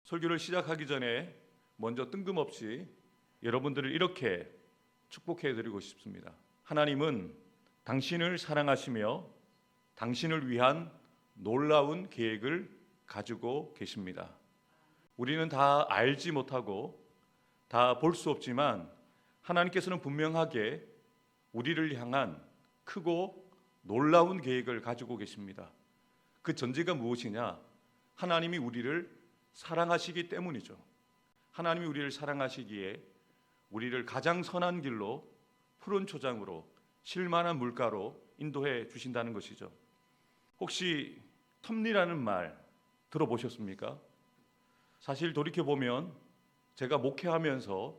설교를 시작하기 전에 먼저 뜬금없이 여러분들을 이렇게 축복해 드리고 싶습니다. 하나님은 당신을 사랑하시며 당신을 위한 놀라운 계획을 가지고 계십니다. 우리는 다 알지 못하고 다 볼 수 없지만 하나님께서는 분명하게 우리를 향한 크고 놀라운 계획을 가지고 계십니다. 그 전제가 무엇이냐? 하나님이 우리를 사랑하시기 때문이죠. 하나님이 우리를 사랑하시기에 우리를 가장 선한 길로, 푸른 초장으로, 실만한 물가로 인도해 주신다는 것이죠. 혹시 섭리라는 말 들어보셨습니까? 사실 돌이켜보면 제가 목회하면서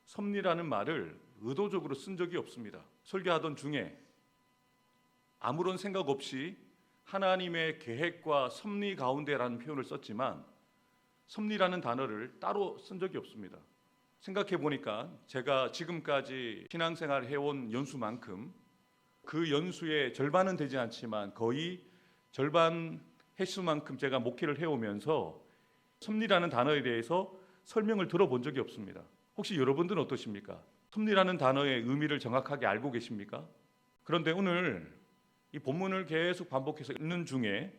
섭리라는 말을 의도적으로 쓴 적이 없습니다. 설교하던 중에 아무런 생각 없이 하나님의 계획과 섭리 가운데라는 표현을 썼지만 섭리라는 단어를 따로 쓴 적이 없습니다. 생각해 보니까 제가 지금까지 신앙생활을 해온 연수만큼 그 연수의 절반은 되지 않지만 거의 절반 횟수만큼 제가 목회를 해오면서 섭리라는 단어에 대해서 설명을 들어본 적이 없습니다. 혹시 여러분들은 어떠십니까? 섭리라는 단어의 의미를 정확하게 알고 계십니까? 그런데 오늘 이 본문을 계속 반복해서 읽는 중에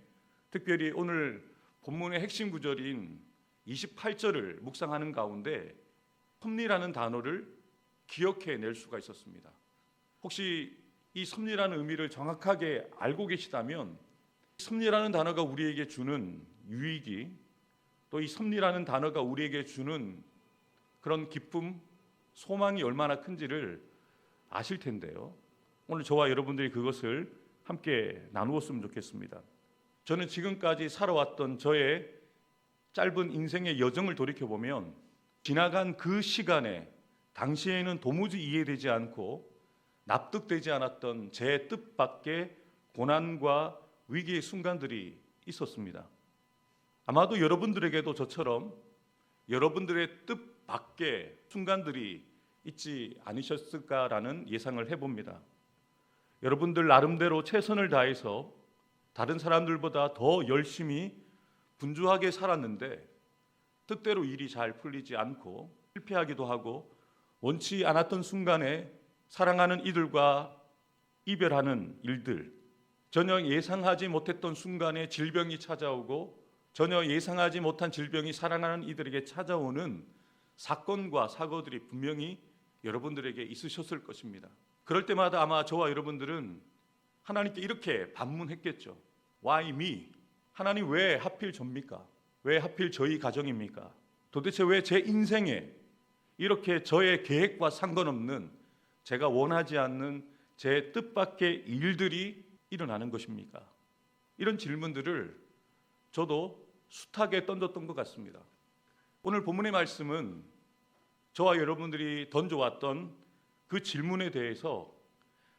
특별히 오늘 본문의 핵심 구절인 28절을 묵상하는 가운데 섭리라는 단어를 기억해 낼 수가 있었습니다. 혹시 이 섭리라는 의미를 정확하게 알고 계시다면 섭리라는 단어가 우리에게 주는 유익이, 또 이 섭리라는 단어가 우리에게 주는 그런 기쁨, 소망이 얼마나 큰지를 아실 텐데요. 오늘 저와 여러분들이 그것을 함께 나누었으면 좋겠습니다. 저는 지금까지 살아왔던 저의 짧은 인생의 여정을 돌이켜보면 지나간 그 시간에 당시에는 도무지 이해되지 않고 납득되지 않았던 제 뜻밖의 고난과 위기의 순간들이 있었습니다. 아마도 여러분들에게도 저처럼 여러분들의 뜻밖의 순간들이 있지 않으셨을까라는 예상을 해봅니다. 여러분들 나름대로 최선을 다해서 다른 사람들보다 더 열심히 분주하게 살았는데 뜻대로 일이 잘 풀리지 않고 실패하기도 하고 원치 않았던 순간에 사랑하는 이들과 이별하는 일들, 전혀 예상하지 못했던 순간에 질병이 찾아오고 전혀 예상하지 못한 질병이 사랑하는 이들에게 찾아오는 사건과 사고들이 분명히 여러분들에게 있으셨을 것입니다. 그럴 때마다 아마 저와 여러분들은 하나님께 이렇게 반문했겠죠. Why me? 하나님 왜 하필 접니까? 왜 하필 저희 가정입니까? 도대체 왜 제 인생에 이렇게 저의 계획과 상관없는 제가 원하지 않는 제 뜻밖의 일들이 일어나는 것입니까? 이런 질문들을 저도 숱하게 던졌던 것 같습니다. 오늘 본문의 말씀은 저와 여러분들이 던져왔던 그 질문에 대해서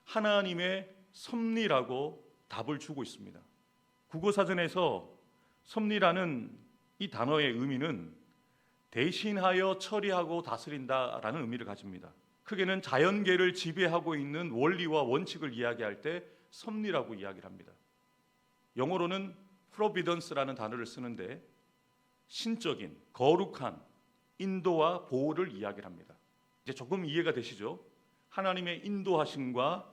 하나님의 섭리라고 답을 주고 있습니다. 국어사전에서 섭리라는 이 단어의 의미는 대신하여 처리하고 다스린다라는 의미를 가집니다. 크게는 자연계를 지배하고 있는 원리와 원칙을 이야기할 때 섭리라고 이야기를 합니다. 영어로는 providence라는 단어를 쓰는데 신적인, 거룩한 인도와 보호를 이야기를 합니다. 이제 조금 이해가 되시죠? 하나님의 인도하심과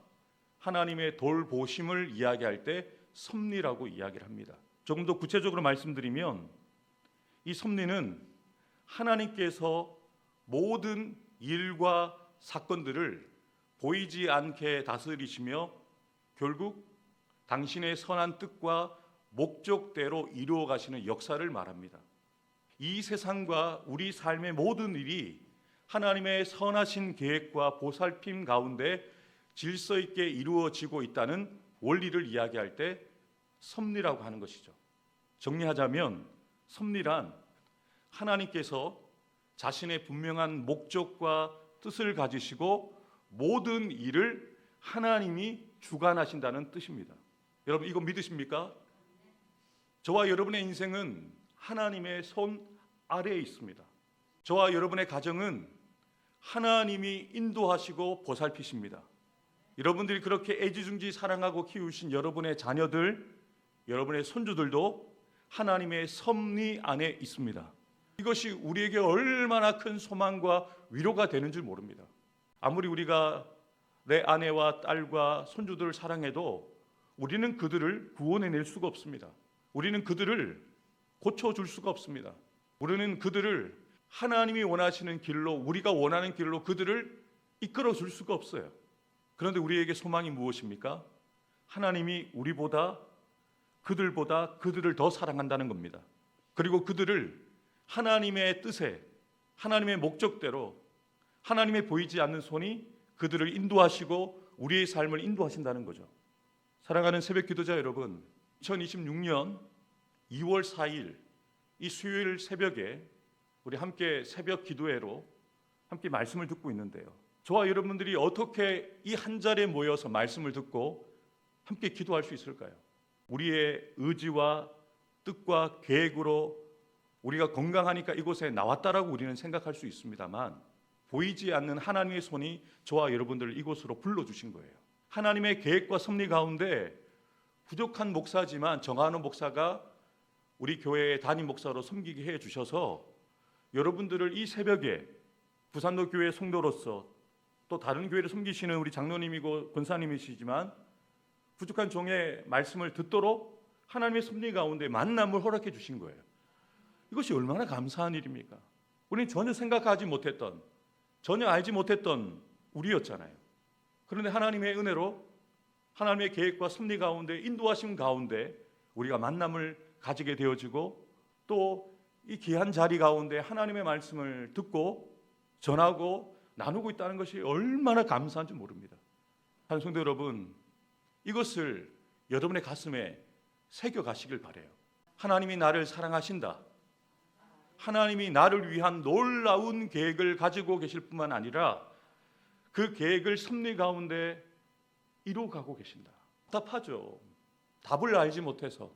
하나님의 돌보심을 이야기할 때 섭리라고 이야기를 합니다. 조금 더 구체적으로 말씀드리면 이 섭리는 하나님께서 모든 일과 사건들을 보이지 않게 다스리시며 결국 당신의 선한 뜻과 목적대로 이루어 가시는 역사를 말합니다. 이 세상과 우리 삶의 모든 일이 하나님의 선하신 계획과 보살핌 가운데 질서 있게 이루어지고 있다는 원리를 이야기할 때 섭리라고 하는 것이죠. 정리하자면 섭리란 하나님께서 자신의 분명한 목적과 뜻을 가지시고 모든 일을 하나님이 주관하신다는 뜻입니다. 여러분 이거 믿으십니까? 저와 여러분의 인생은 하나님의 손 아래에 있습니다. 저와 여러분의 가정은 하나님이 인도하시고 보살피십니다. 여러분들이 그렇게 애지중지 사랑하고 키우신 여러분의 자녀들, 여러분의 손주들도 하나님의 섭리 안에 있습니다. 이것이 우리에게 얼마나 큰 소망과 위로가 되는 줄 모릅니다. 아무리 우리가 내 아내와 딸과 손주들을 사랑해도 우리는 그들을 구원해낼 수가 없습니다. 우리는 그들을 고쳐줄 수가 없습니다. 우리는 그들을 하나님이 원하시는 길로, 우리가 원하는 길로 그들을 이끌어줄 수가 없어요. 그런데 우리에게 소망이 무엇입니까? 하나님이 우리보다, 그들보다 그들을 더 사랑한다는 겁니다. 그리고 그들을 하나님의 뜻에, 하나님의 목적대로, 하나님의 보이지 않는 손이 그들을 인도하시고 우리의 삶을 인도하신다는 거죠. 사랑하는 새벽 기도자 여러분, 2026년 2월 4일 이 수요일 새벽에 우리 함께 새벽 기도회로 함께 말씀을 듣고 있는데요. 저와 여러분들이 어떻게 이 한 자리에 모여서 말씀을 듣고 함께 기도할 수 있을까요? 우리의 의지와 뜻과 계획으로 우리가 건강하니까 이곳에 나왔다라고 우리는 생각할 수 있습니다만, 보이지 않는 하나님의 손이 저와 여러분들을 이곳으로 불러주신 거예요. 하나님의 계획과 섭리 가운데 부족한 목사지만 정한호 목사가 우리 교회의 담임 목사로 섬기게 해주셔서 여러분들을 이 새벽에 부산로 교회 성도로서 또 다른 교회를 섬기시는 우리 장로님이고 권사님이시지만 부족한 종의 말씀을 듣도록 하나님의 섭리 가운데 만남을 허락해 주신 거예요. 이것이 얼마나 감사한 일입니까? 우리는 전혀 생각하지 못했던, 전혀 알지 못했던 우리였잖아요. 그런데 하나님의 은혜로 하나님의 계획과 섭리 가운데, 인도하심 가운데 우리가 만남을 가지게 되어지고 또 이 귀한 자리 가운데 하나님의 말씀을 듣고 전하고 나누고 있다는 것이 얼마나 감사한지 모릅니다. 한성도 여러분, 이것을 여러분의 가슴에 새겨 가시길 바라요. 하나님이 나를 사랑하신다, 하나님이 나를 위한 놀라운 계획을 가지고 계실 뿐만 아니라 그 계획을 섭리 가운데 이루어가고 계신다. 답답하죠. 답을 알지 못해서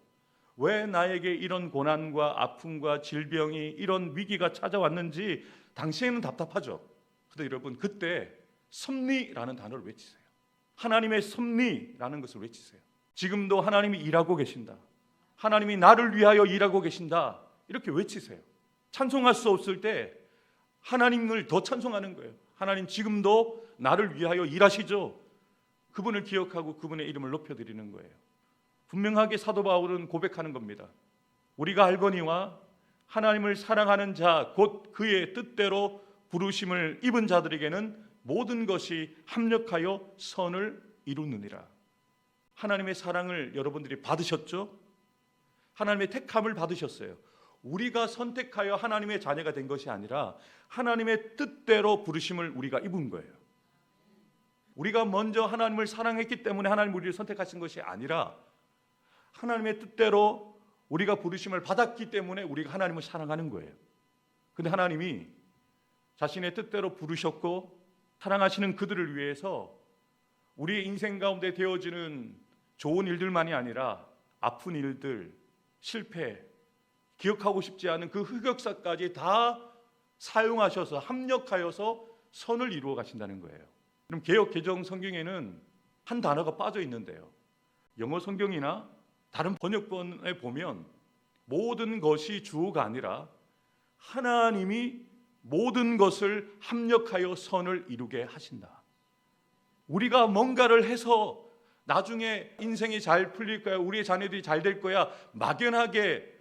왜 나에게 이런 고난과 아픔과 질병이, 이런 위기가 찾아왔는지 당시에는 답답하죠. 그런데 여러분, 그때 섭리라는 단어를 외치세요. 하나님의 섭리라는 것을 외치세요. 지금도 하나님이 일하고 계신다, 하나님이 나를 위하여 일하고 계신다, 이렇게 외치세요. 찬송할 수 없을 때 하나님을 더 찬송하는 거예요. 하나님 지금도 나를 위하여 일하시죠. 그분을 기억하고 그분의 이름을 높여드리는 거예요. 분명하게 사도 바울은 고백하는 겁니다. 우리가 알거니와 하나님을 사랑하는 자 곧 그의 뜻대로 부르심을 입은 자들에게는 모든 것이 합력하여 선을 이루느니라. 하나님의 사랑을 여러분들이 받으셨죠? 하나님의 택함을 받으셨어요. 우리가 선택하여 하나님의 자녀가 된 것이 아니라 하나님의 뜻대로 부르심을 우리가 입은 거예요. 우리가 먼저 하나님을 사랑했기 때문에 하나님 우리를 선택하신 것이 아니라 하나님의 뜻대로 우리가 부르심을 받았기 때문에 우리가 하나님을 사랑하는 거예요. 그런데 하나님이 자신의 뜻대로 부르셨고 사랑하시는 그들을 위해서 우리의 인생 가운데 되어지는 좋은 일들만이 아니라 아픈 일들, 실패, 기억하고 싶지 않은 그 흑역사까지 다 사용하셔서 합력하여서 선을 이루어 가신다는 거예요. 그럼 개역 개정 성경에는 한 단어가 빠져 있는데요. 영어 성경이나 다른 번역본에 보면 모든 것이 주어가 아니라 하나님이 모든 것을 합력하여 선을 이루게 하신다. 우리가 뭔가를 해서 나중에 인생이 잘 풀릴 거야, 우리의 자녀들이 잘 될 거야, 막연하게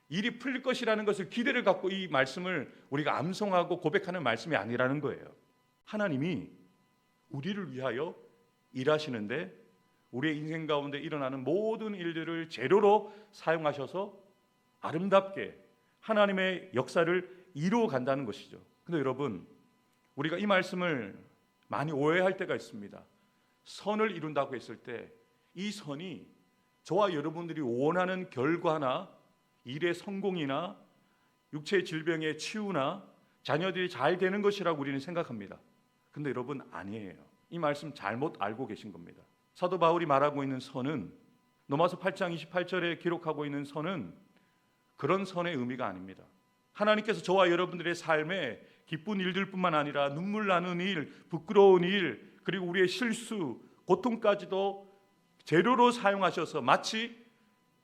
일이 풀릴 것이라는 것을 기대를 갖고 이 말씀을 우리가 암송하고 고백하는 말씀이 아니라는 거예요. 하나님이 우리를 위하여 일하시는데 우리의 인생 가운데 일어나는 모든 일들을 재료로 사용하셔서 아름답게 하나님의 역사를 이루어 간다는 것이죠. 근데 여러분, 우리가 이 말씀을 많이 오해할 때가 있습니다. 선을 이룬다고 했을 때 이 선이 저와 여러분들이 원하는 결과나 일의 성공이나 육체의 질병의 치유나 자녀들이 잘 되는 것이라고 우리는 생각합니다. 근데 여러분, 아니에요. 이 말씀 잘못 알고 계신 겁니다. 사도 바울이 말하고 있는 선은, 로마서 8장 28절에 기록하고 있는 선은 그런 선의 의미가 아닙니다. 하나님께서 저와 여러분들의 삶에 기쁜 일들뿐만 아니라 눈물 나는 일, 부끄러운 일, 그리고 우리의 실수, 고통까지도 재료로 사용하셔서 마치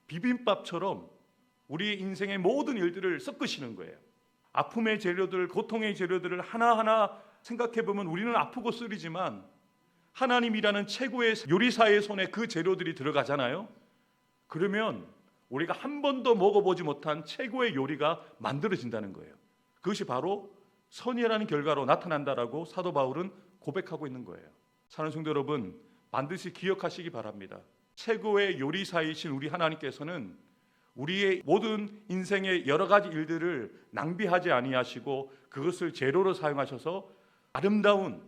비빔밥처럼 우리 인생의 모든 일들을 섞으시는 거예요. 아픔의 재료들, 고통의 재료들을 하나하나 생각해 보면 우리는 아프고 쓰리지만 하나님이라는 최고의 요리사의 손에 그 재료들이 들어가잖아요. 그러면 우리가 한 번도 먹어보지 못한 최고의 요리가 만들어진다는 거예요. 그것이 바로 선이라는 결과로 나타난다라고 사도 바울은 고백하고 있는 거예요. 사랑하는 성도 여러분, 반드시 기억하시기 바랍니다. 최고의 요리사이신 우리 하나님께서는 우리의 모든 인생의 여러 가지 일들을 낭비하지 아니하시고 그것을 재료로 사용하셔서 아름다운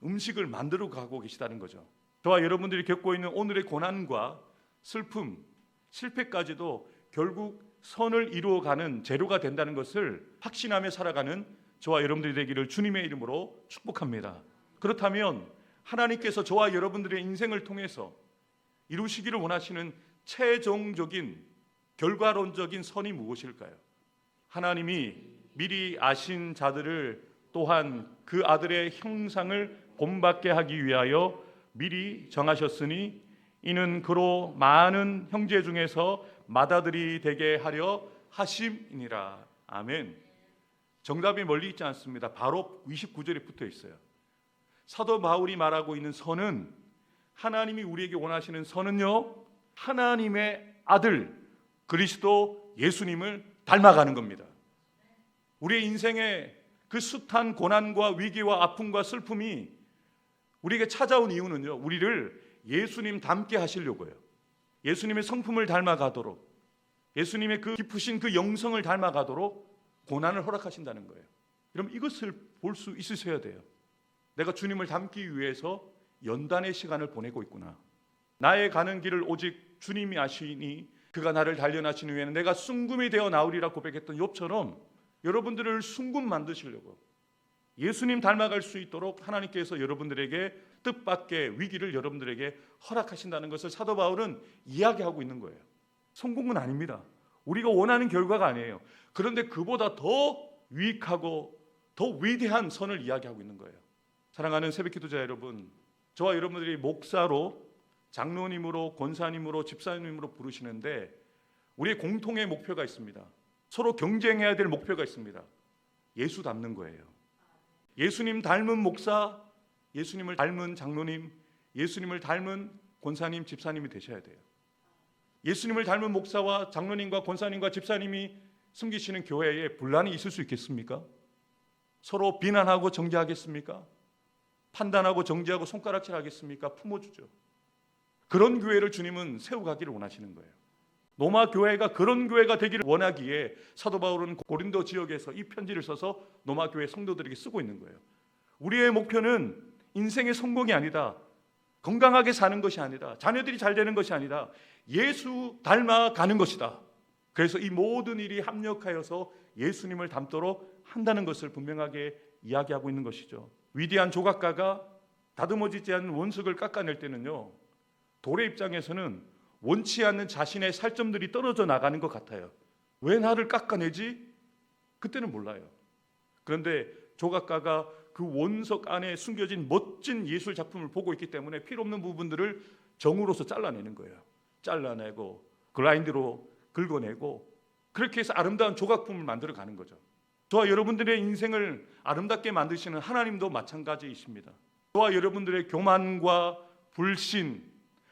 음식을 만들어 가고 계시다는 거죠. 저와 여러분들이 겪고 있는 오늘의 고난과 슬픔, 실패까지도 결국 선을 이루어가는 재료가 된다는 것을 확신하며 살아가는 저와 여러분들이 되기를 주님의 이름으로 축복합니다. 그렇다면 하나님께서 저와 여러분들의 인생을 통해서 이루시기를 원하시는 최종적인 결과론적인 선이 무엇일까요? 하나님이 미리 아신 자들을 또한 그 아들의 형상을 본받게 하기 위하여 미리 정하셨으니 이는 그로 많은 형제 중에서 맏아들이 되게 하려 하심이니라. 아멘. 정답이 멀리 있지 않습니다. 바로 29절에 붙어 있어요. 사도 바울이 말하고 있는 선은, 하나님이 우리에게 원하시는 선은요, 하나님의 아들 그리스도 예수님을 닮아가는 겁니다. 우리의 인생의 그 숱한 고난과 위기와 아픔과 슬픔이 우리에게 찾아온 이유는요, 우리를 예수님 닮게 하시려고요. 예수님의 성품을 닮아가도록, 예수님의 그 깊으신 그 영성을 닮아가도록 고난을 허락하신다는 거예요. 그럼 이것을 볼 수 있으셔야 돼요. 내가 주님을 닮기 위해서 연단의 시간을 보내고 있구나. 나의 가는 길을 오직 주님이 아시니 그가 나를 단련하신 후에는 내가 순금이 되어 나오리라 고백했던 욥처럼 여러분들을 순금 만드시려고, 예수님 닮아갈 수 있도록 하나님께서 여러분들에게 뜻밖의 위기를 여러분들에게 허락하신다는 것을 사도 바울은 이야기하고 있는 거예요. 성공은 아닙니다. 우리가 원하는 결과가 아니에요. 그런데 그보다 더 유익하고 더 위대한 선을 이야기하고 있는 거예요. 사랑하는 새벽기도자 여러분, 저와 여러분들이 목사로, 장로님으로, 권사님으로, 집사님으로 부르시는데 우리의 공통의 목표가 있습니다. 서로 경쟁해야 될 목표가 있습니다. 예수 닮는 거예요. 예수님 닮은 목사, 예수님을 닮은 장로님, 예수님을 닮은 권사님, 집사님이 되셔야 돼요. 예수님을 닮은 목사와 장로님과 권사님과 집사님이 섬기시는 교회에 분란이 있을 수 있겠습니까? 서로 비난하고 정죄하겠습니까? 판단하고 정죄하고 손가락질하겠습니까? 품어주죠. 그런 교회를 주님은 세워가기를 원하시는 거예요. 노마 교회가 그런 교회가 되기를 원하기에 사도 바울은 고린도 지역에서 이 편지를 써서 노마 교회 성도들에게 쓰고 있는 거예요. 우리의 목표는 인생의 성공이 아니다, 건강하게 사는 것이 아니다, 자녀들이 잘 되는 것이 아니다, 예수 닮아가는 것이다. 그래서 이 모든 일이 합력하여서 예수님을 닮도록 한다는 것을 분명하게 이야기하고 있는 것이죠. 위대한 조각가가 다듬어지지 않은 원석을 깎아낼 때는요, 돌의 입장에서는 원치 않는 자신의 살점들이 떨어져 나가는 것 같아요. 왜 나를 깎아내지? 그때는 몰라요. 그런데 조각가가 그 원석 안에 숨겨진 멋진 예술 작품을 보고 있기 때문에 필요없는 부분들을 정으로서 잘라내는 거예요. 잘라내고 글라인드로 긁어내고 그렇게 해서 아름다운 조각품을 만들어 가는 거죠. 저와 여러분들의 인생을 아름답게 만드시는 하나님도 마찬가지이십니다. 저와 여러분들의 교만과 불신,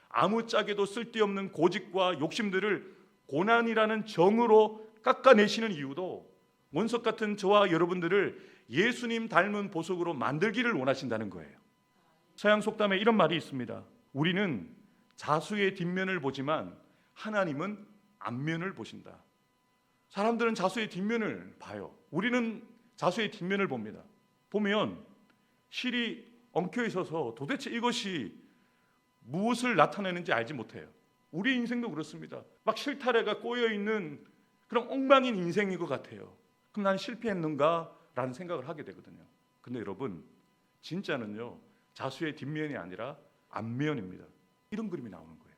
아무짝에도 쓸데없는 고집과 욕심들을 고난이라는 정으로 깎아내시는 이유도 원석 같은 저와 여러분들을 예수님 닮은 보석으로 만들기를 원하신다는 거예요. 서양 속담에 이런 말이 있습니다. 우리는 자수의 뒷면을 보지만 하나님은 앞면을 보신다. 사람들은 자수의 뒷면을 봐요. 우리는 자수의 뒷면을 봅니다. 보면 실이 엉켜 있어서 도대체 이것이 무엇을 나타내는지 알지 못해요. 우리 인생도 그렇습니다. 막 실타래가 꼬여있는 그런 엉망인 인생인 것 같아요. 그럼 난 실패했는가? 라는 생각을 하게 되거든요. 근데 여러분, 진짜는요, 자수의 뒷면이 아니라 앞면입니다. 이런 그림이 나오는 거예요.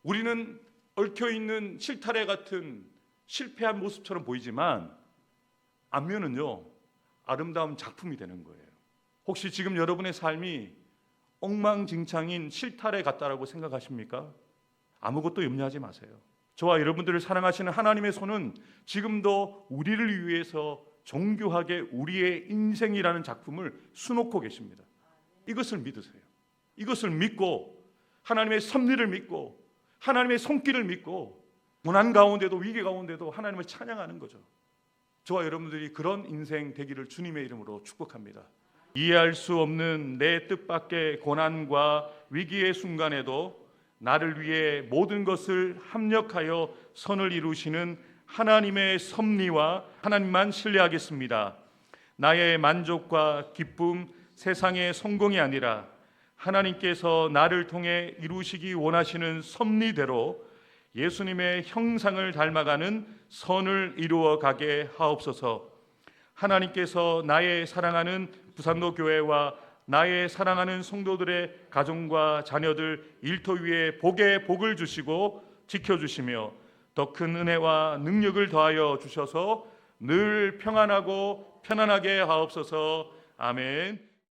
우리는 얽혀있는 실타래 같은 실패한 모습처럼 보이지만 앞면은요, 아름다운 작품이 되는 거예요. 혹시 지금 여러분의 삶이 엉망진창인 실타래 같다라고 생각하십니까? 아무것도 염려하지 마세요. 저와 여러분들을 사랑하시는 하나님의 손은 지금도 우리를 위해서 정교하게 우리의 인생이라는 작품을 수놓고 계십니다. 이것을 믿으세요. 이것을 믿고 하나님의 섭리를 믿고 하나님의 손길을 믿고 고난 가운데도 위기 가운데도 하나님을 찬양하는 거죠. 저와 여러분들이 그런 인생 되기를 주님의 이름으로 축복합니다. 이해할 수 없는 내 뜻밖의 고난과 위기의 순간에도 나를 위해 모든 것을 합력하여 선을 이루시는 하나님의 섭리와 하나님만 신뢰하겠습니다. 나의 만족과 기쁨, 세상의 성공이 아니라 하나님께서 나를 통해 이루시기 원하시는 섭리대로 예수님의 형상을 닮아가는 선을 이루어 가게 하옵소서. 하나님께서 나의 사랑하는 부산로 교회와 나의 사랑하는 성도들의 가정과 자녀들 일터 위에 복에 복을 주시고 지켜주시며 더 큰 은혜와 능력을 더하여 주셔서 늘 평안하고 편안하게 하옵소서. 아멘.